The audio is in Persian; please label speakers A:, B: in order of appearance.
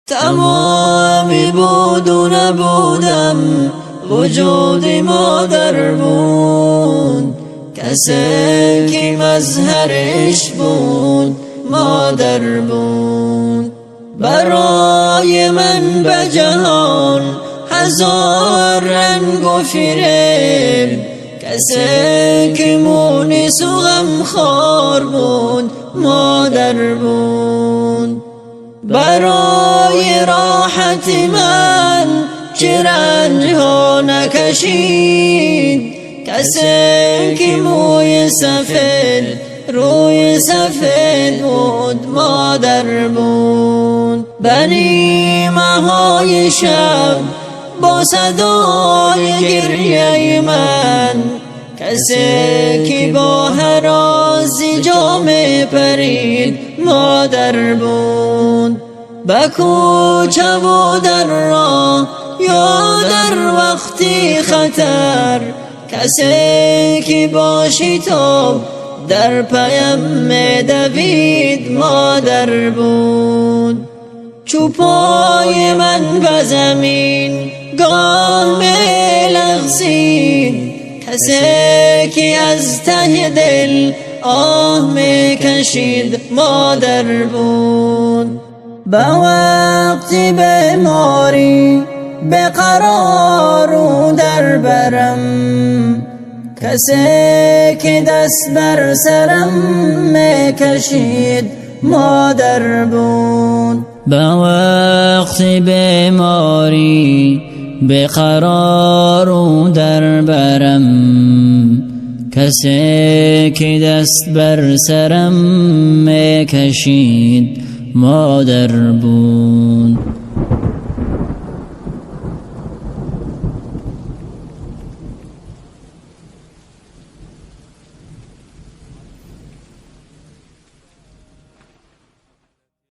A: تمامی بود و نبودم، وجود مادر بود. کسی که مظهرش بود مادر بود. برای من به جهان هزار رنگ و فریب، کسی که مونس و غمخوار بود مادر بود. برای راحت من چه رنج ها نکشید، کسی که موی سفید روی سفید بود مادر بود. بنی ماهای شب با صدای گریه من، کسی که با هرازی جام پرید مادر بود. به کوچه و در راه یا در وقتی خطر، کسی که با شتاب در پیم دوید مادر بود. چو پای من به زمین گام لغزید، کسی که از ته دل آه میکشید مادر بود. به وقت بیماری به قرار و در برم، کسی که دست بر سرم میکشید مادر بود. به وقت بیماری به قرار و در برم، کسی که دست بر سرم میکشید مادر بود.